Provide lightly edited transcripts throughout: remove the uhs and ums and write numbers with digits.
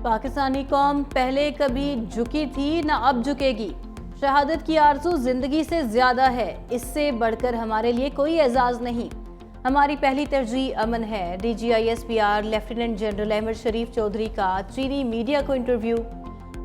پاکستانی قوم پہلے کبھی جھکی تھی نہ اب جھکے گی۔ شہادت کی آرزو زندگی سے زیادہ ہے، اس سے بڑھ کر ہمارے لیے کوئی اعزاز نہیں۔ ہماری پہلی ترجیح امن ہے۔ D G I S P R lieutenant general Ahmed Sharif Chaudhry کا چینی میڈیا کو انٹرویو۔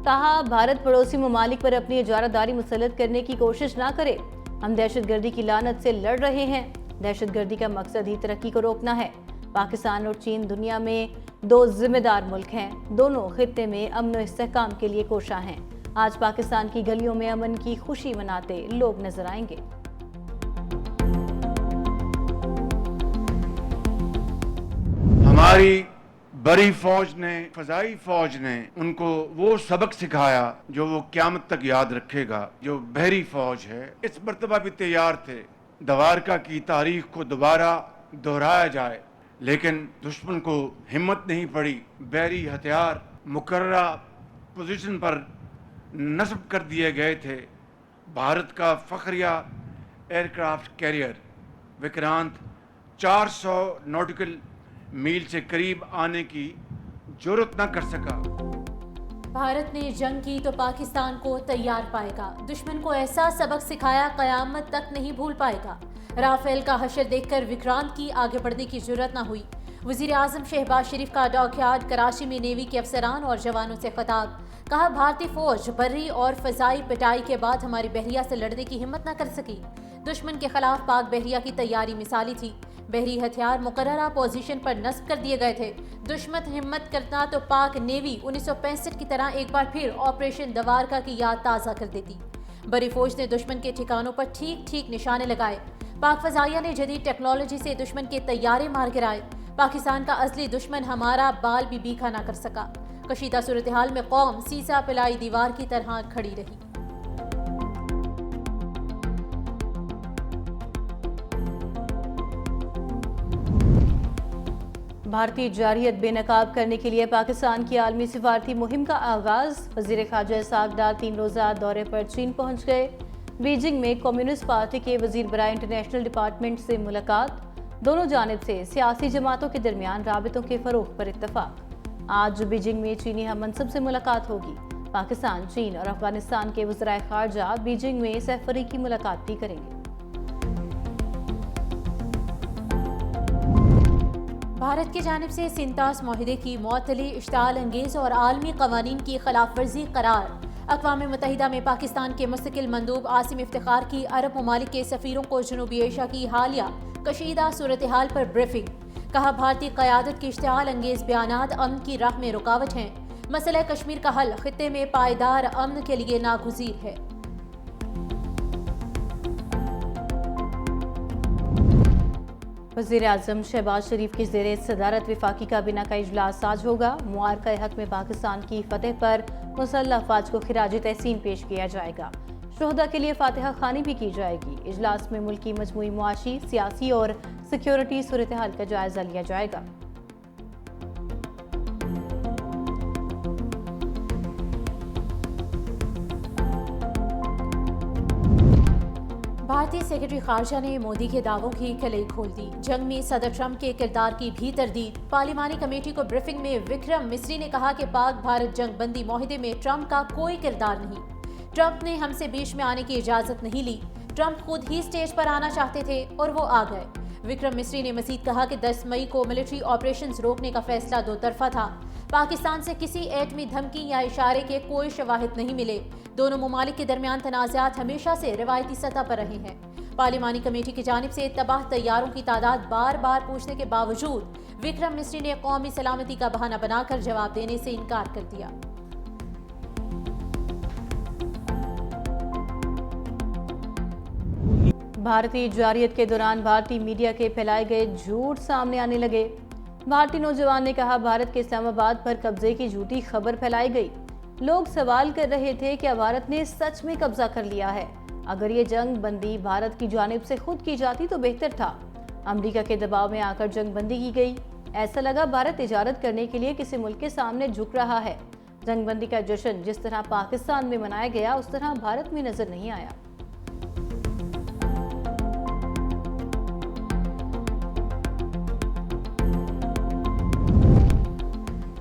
کہا بھارت پڑوسی ممالک پر اپنی اجارہ داری مسلط کرنے کی کوشش نہ کرے۔ ہم دہشت گردی کی لعنت سے لڑ رہے ہیں۔ دہشت گردی کا مقصد ہی ترقی کو روکنا ہے۔ پاکستان اور چین دنیا میں دو ذمہ دار ملک ہیں، دونوں خطے میں امن و استحکام کے لیے کوشاں ہیں۔ آج پاکستان کی گلیوں میں امن کی خوشی مناتے لوگ نظر آئیں گے۔ ہماری بڑی فوج نے، فضائی فوج نے ان کو وہ سبق سکھایا جو وہ قیامت تک یاد رکھے گا۔ جو بحری فوج ہے اس مرتبہ بھی تیار تھے دوارکا کی تاریخ کو دوبارہ دہرایا جائے، لیکن دشمن کو ہمت نہیں پڑی۔ بحری ہتھیار مقررہ پوزیشن پر نصب کر دیے گئے تھے۔ بھارت کا فخریہ aircraft carrier Vikrant 400 nautical mile سے قریب آنے کی جرات نہ کر سکا۔ بھارت نے جنگ کی تو پاکستان کو تیار پائے گا۔ دشمن کو ایسا سبق سکھایا قیامت تک نہیں بھول پائے گا۔ رافیل کا حشر دیکھ کر وکرانت کی آگے بڑھنے کی جرات نہ ہوئی۔ وزیر اعظم شہباز شریف کا ڈاک یارڈ کراچی میں نیوی کے افسران اور جوانوں سے خطاب۔ کہا بھارتی فوج بری اور فضائی پٹائی کے بعد ہماری بحریہ سے لڑنے کی ہمت نہ کر سکی۔ دشمن کے خلاف پاک بحریہ کی تیاری مثالی تھی۔ بحری ہتھیار مقررہ پوزیشن پر نصب کر دیے گئے تھے۔ دشمن ہمت کرتا تو پاک نیوی 1965 کی طرح ایک بار پھر آپریشن دوارکا کی یاد تازہ کر دیتی۔ بری فوج نے دشمن کے ٹھکانوں پر ٹھیک نشانے لگائے۔ پاک فضائیہ نے جدید ٹیکنالوجی سے دشمن کے طیارے مار گرائے۔ پاکستان کا اصلی دشمن ہمارا بال بھی بیکھا نہ کر سکا۔ کشیدہ صورتحال میں قوم سیسا پلائی دیوار کی طرح کھڑی رہی۔ بھارتی جارحیت بے نقاب کرنے کے لیے پاکستان کی عالمی سفارتی مہم کا آغاز۔ وزیر خارجہ اسحاق ڈار 3 روزہ دورے پر چین پہنچ گئے۔ بیجنگ میں کمیونسٹ پارٹی کے وزیر برائے انٹرنیشنل ڈپارٹمنٹ سے ملاقات۔ دونوں جانب سے سیاسی جماعتوں کے درمیان رابطوں کے فروغ پر اتفاق۔ آج بیجنگ میں چینی ہم منصب سے ملاقات ہوگی۔ پاکستان، چین اور افغانستان کے وزرائے خارجہ بیجنگ میں سرفریقی ملاقات بھی کریں گے۔ بھارت کی جانب سے سنتاس معاہدے کی معطلی اشتعال انگیز اور عالمی قوانین کی خلاف ورزی قرار۔ اقوام متحدہ میں پاکستان کے مستقل مندوب عاصم افتخار کی عرب ممالک کے سفیروں کو جنوبی ایشیا کی حالیہ کشیدہ صورتحال پر بریفنگ۔ کہا بھارتی قیادت کے اشتعال انگیز بیانات امن کی راہ میں رکاوٹ ہیں۔ مسئلہ کشمیر کا حل خطے میں پائیدار امن کے لیے ناگزیر ہے۔ وزیر اعظم شہباز شریف کی زیر صدارت وفاقی کابینہ کا اجلاس آج ہوگا۔ معرکہ حق میں پاکستان کی فتح پر مسلح افواج کو خراج تحسین پیش کیا جائے گا۔ شہداء کے لیے فاتحہ خوانی بھی کی جائے گی۔ اجلاس میں ملک کی مجموعی معاشی، سیاسی اور سیکیورٹی صورتحال کا جائزہ لیا جائے گا۔ بھارتی سیکرٹری خارجہ نے مودی کے دعووں کی کلئی کھول دی۔ جنگ میں صدر ٹرمپ کے کردار کی بھی تردید۔ پارلیمانی کمیٹی کو بریفنگ میں وکرم مسری نے کہا کہ پاک بھارت جنگ بندی معاہدے میں ٹرمپ کا کوئی کردار نہیں۔ ٹرمپ نے ہم سے بیچ میں آنے کی اجازت نہیں لی۔ ٹرمپ خود ہی سٹیج پر آنا چاہتے تھے اور وہ آ گئے۔ وکرم مسری نے مزید کہا کہ 10 مئی کو ملٹری آپریشنز روکنے کا فیصلہ دو طرفہ تھا۔ پاکستان سے کسی ایٹمی دھمکی یا اشارے کے کوئی شواہد نہیں ملے۔ دونوں ممالک کے درمیان تنازعات ہمیشہ سے روایتی سطح پر رہے ہیں۔ پارلیمانی کمیٹی کی جانب سے تباہ طیاروں کی تعداد بار بار پوچھنے کے باوجود وکرم مسری نے قومی سلامتی کا بہانہ بنا کر جواب دینے سے انکار کر دیا۔ بھارتی جارحیت کے دوران بھارتی میڈیا کے پھیلائے گئے جھوٹ سامنے آنے لگے۔ بھارتی نوجوان نے کہا بھارت کے اسلام آباد پر قبضے کی جھوٹی خبر پھیلائی گئی۔ لوگ سوال کر رہے تھے کہ بھارت نے سچ میں قبضہ کر لیا ہے۔ اگر یہ جنگ بندی بھارت کی جانب سے خود کی جاتی تو بہتر تھا۔ امریکہ کے دباؤ میں آ کر جنگ بندی کی گئی۔ ایسا لگا بھارت تجارت کرنے کے لیے کسی ملک کے سامنے جھک رہا ہے۔ جنگ بندی کا جشن جس طرح پاکستان میں منایا گیا اس طرح بھارت میں نظر نہیں آیا۔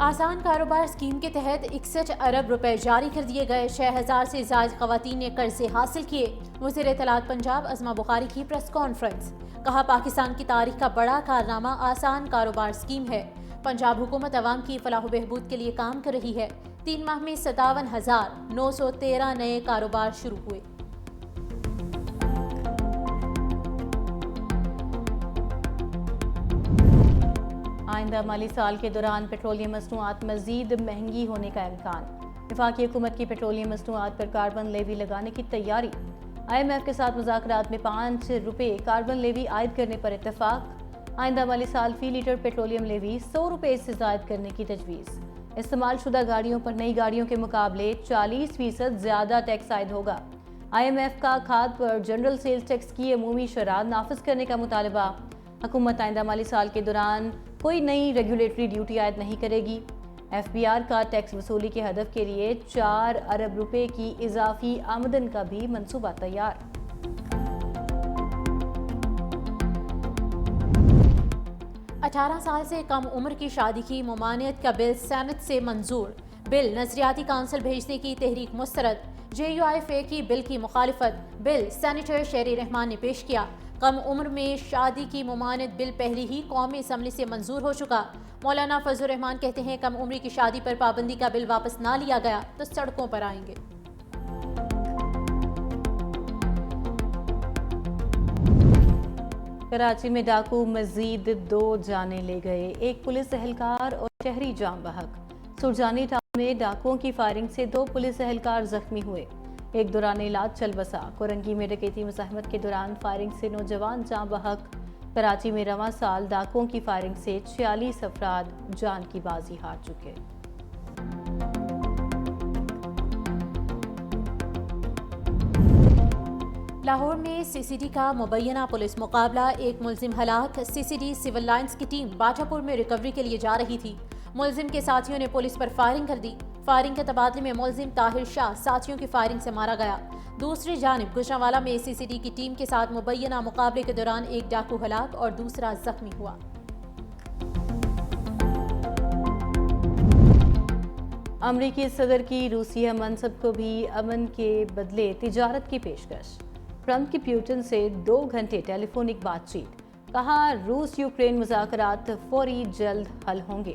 آسان کاروبار اسکیم کے تحت 61 ارب روپے جاری کر دیے گئے، 6000 سے زائد خواتین نے قرضے حاصل کیے۔ وزیر اطلاعات پنجاب عظمہ بخاری کی پریس کانفرنس، کہا پاکستان کی تاریخ کا بڑا کارنامہ آسان کاروبار اسکیم ہے۔ پنجاب حکومت عوام کی فلاح و بہبود کے لیے کام کر رہی ہے۔ 3 ماہ میں 57,913 نئے کاروبار شروع ہوئے۔ آئندہ مالی سال کے دوران پیٹرولیم مصنوعات مزید مہنگی ہونے کا امکان۔ وفاقی حکومت کی پیٹرولیم مصنوعات پر کاربن لیوی لگانے کی تیاری۔ IMF کے ساتھ مذاکرات میں 5 روپے کاربن لیوی عائد کرنے پر اتفاق۔ آئندہ مالی سال فی لیٹر پیٹرولیم لیوی 100 روپے سے زائد کرنے کی تجویز۔ استعمال شدہ گاڑیوں پر نئی گاڑیوں کے مقابلے 40% زیادہ ٹیکس عائد ہوگا۔ IMF کا کھاد پر جنرل سیلز ٹیکس کی عمومی شرح نافذ کرنے کا مطالبہ۔ حکومت آئندہ مالی سال کے دوران کوئی نئی ریگولیٹری ڈیوٹی عائد نہیں کرے گی۔ FBR کا ٹیکس وصولی کے ہدف کے لیے 4 ارب روپے کی اضافی آمدن کا بھی منصوبہ تیار۔ 18 سال سے کم عمر کی شادی کی ممانعت کا بل سینٹ سے منظور۔ بل نظریاتی کونسل بھیجنے کی تحریک مسترد۔ JUIFA کی بل کی مخالفت بل سینیٹر شیری رحمان نے پیش کیا۔ کم عمر میں شادی کی ممانعت بل پہلی ہی قومی اسمبلی سے منظور ہو چکا۔ مولانا فضل الرحمان کہتے ہیں کم عمری کی شادی پر پابندی کا بل واپس نہ لیا گیا تو سڑکوں پر آئیں گے۔ کراچی میں ڈاکو مزید 2 جانیں لے گئے، ایک پولیس اہلکار اور شہری جاں بحق۔ سرجانی ٹاؤن میں ڈاکوؤں کی فائرنگ سے 2 پولیس اہلکار زخمی ہوئے، ایک دوران علاج چل بسا۔ کورنگی میں ڈکیتی مزاحمت کے دوران فائرنگ سے نوجوان جاں بحق۔ کراچی میں رواں سال ڈاکوؤں کی فائرنگ سے 46 افراد جان کی بازی ہار چکے۔ لاہور میں CCD کا مبینہ پولیس مقابلہ، ایک ملزم ہلاک۔ CCD سول لائنز کی ٹیم باٹا پور میں ریکوری کے لیے جا رہی تھی، ملزم کے ساتھیوں نے پولیس پر فائرنگ کر دی۔ فائرنگ کے تبادلے میں ملزم طاہر شاہ ساتھیوں کی فائرنگ سے مارا گیا۔ دوسری جانب گجرانوالہ میں CCD کی ٹیم کے ساتھ مبینہ مقابلے کے دوران ایک ڈاکو ہلاک اور دوسرا زخمی ہوا۔ امریکی صدر کی روسیہ منصب کو بھی امن کے بدلے تجارت کی پیشکش۔ ٹرمپ کی پیوٹن سے 2 گھنٹے ٹیلی فونک بات چیت، کہا روس یوکرین مذاکرات فوری جلد حل ہوں گے۔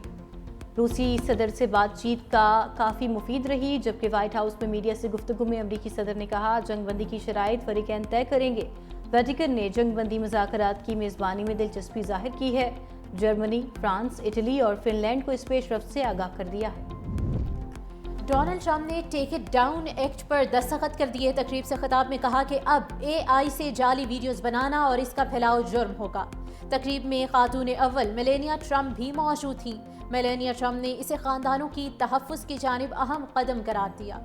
روسی صدر سے بات چیت کافی مفید رہی، جبکہ وائٹ ہاؤس میں میڈیا سے گفتگو میں امریکی صدر نے کہا جنگ بندی کی شرائط فریقین طے کریں گے۔ ویٹیکن نے جنگ بندی مذاکرات کی میزبانی میں دلچسپی ظاہر کی ہے۔ جرمنی، فرانس، اٹلی اور فن لینڈ کو اس پیش رفت سے آگاہ کر دیا ہے۔ ڈونلڈ ٹرمپ نے ٹیک اٹ ڈاؤن ایکٹ پر دستخط کر دیے۔ تقریب سے خطاب میں کہا کہ اب AI سے جعلی ویڈیوز بنانا اور اس کا پھیلاؤ جرم ہوگا۔ تقریب میں خاتون اول میلانیا ٹرمپ بھی موجود تھیں۔ میلانیا ٹرمپ نے اسے خاندانوں کی تحفظ کی جانب اہم قدم قرار دیا۔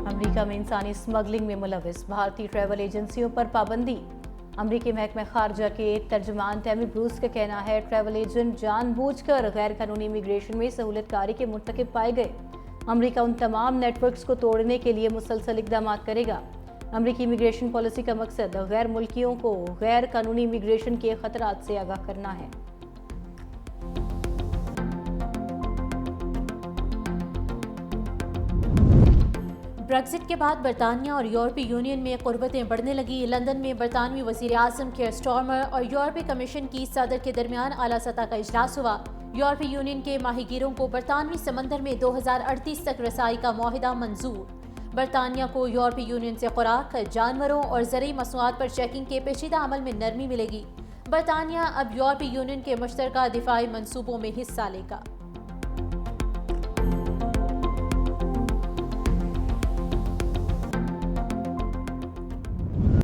امریکہ میں انسانی اسمگلنگ میں ملوث بھارتی ٹریول ایجنسیوں پر پابندی۔ امریکی محکمہ خارجہ کے ترجمان ٹیمی بروس کا کہنا ہے ٹریول ایجنٹ جان بوجھ کر غیر قانونی امیگریشن میں سہولت کاری کے مرتکب پائے گئے۔ امریکہ ان تمام نیٹ ورکس کو توڑنے کے لیے مسلسل اقدامات کرے گا۔ امریکی امیگریشن پالیسی کا مقصد غیر ملکیوں کو غیر قانونی امیگریشن کے خطرات سے آگاہ کرنا ہے۔ بریگزٹ کے بعد برطانیہ اور یورپی یونین میں قربتیں بڑھنے لگی۔ لندن میں برطانوی وزیر اعظم کیئر سٹارمر اور یورپی کمیشن کی صدر کے درمیان اعلیٰ سطح کا اجلاس ہوا۔ یورپی یونین کے ماہی گیروں کو برطانوی سمندر میں 2038 تک رسائی کا معاہدہ منظور۔ برطانیہ کو یورپی یونین سے خوراک، جانوروں اور زرعی مصنوعات پر چیکنگ کے پیچیدہ عمل میں نرمی ملے گی۔ برطانیہ اب یورپی یونین کے مشترکہ دفاعی منصوبوں میں حصہ لے گا۔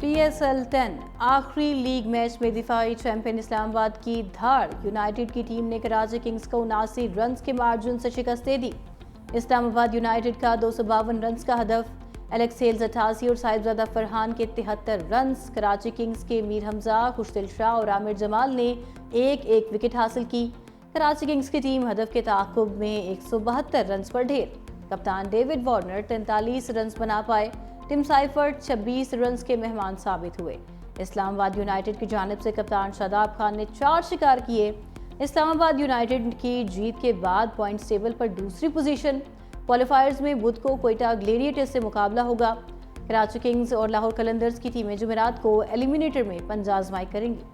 PSL 10 آخری لیگ میچ میں دفاعی چیمپئن اسلام آباد کی دھاڑ یونائیٹڈ کی ٹیم نے کراچی کنگز کو 79 رنز کے مارجن سے شکست دے دی۔ اسلام آباد یونائیٹڈ کا 252 رنز کا ہدف، الیکس ہیلز 88 اور صاحبزادہ فرحان کے 73 رنز۔ کراچی کنگز کے میر حمزہ، خوشدل شاہ اور عامر جمال نے ایک وکٹ حاصل کی۔ کراچی کنگز کی ٹیم ہدف کے تعاقب میں 172 رنز پر ڈھیر۔ کپتان ڈیوڈ وارنر 43 رنز بنا پائے۔ ٹم سائفرٹ 26 رنز کے مہمان ثابت ہوئے۔ اسلام آباد یونائٹڈ کی جانب سے کپتان شاداب خان نے 4 شکار کیے۔ اسلام آباد یونائٹڈ کی جیت کے بعد پوائنٹس ٹیبل پر دوسری پوزیشن۔ کوالیفائرز میں بدھ کو کوئٹہ گلیڈیٹرز سے مقابلہ ہوگا۔ کراچی کنگز اور لاہور قلندرز کی ٹیمیں جمعرات کو ایلیمینیٹر میں پنجہ آزمائی کریں گی۔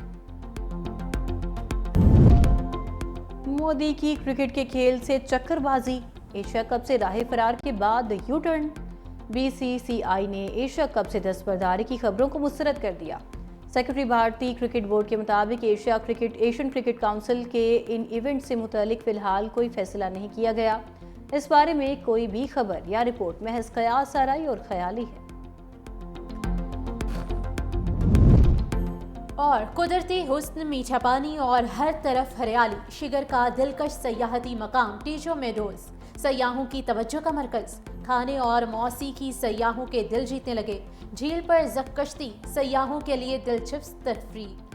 مودی کی کرکٹ کے کھیل سے چکر بازی، ایشیا کپ سے راہ فرار کے بعد یو ٹرن۔ بی سی سی آئی نے ایشیا کپ سے دستبرداری کی خبروں کو مسترد کر دیا۔ سیکرٹری بھارتی کرکٹ بورڈ کے مطابق ایشین کرکٹ کونسل کے ان ایونٹ سے متعلق فی الحال کوئی فیصلہ نہیں کیا گیا۔ اس بارے میں کوئی بھی خبر یا رپورٹ محض قیاس آرائی اور خیالی ہے۔ اور قدرتی حسن، میٹھا پانی اور ہر طرف ہریالی، شگر کا دلکش سیاحتی مقام ٹیجو میڈوز سیاحوں کی توجہ کا مرکز، کھانے اور موسیقی سیاحوں کے دل جیتنے لگے، جھیل پر زک کشتی سیاحوں کے لیے دلچسپ تفریح۔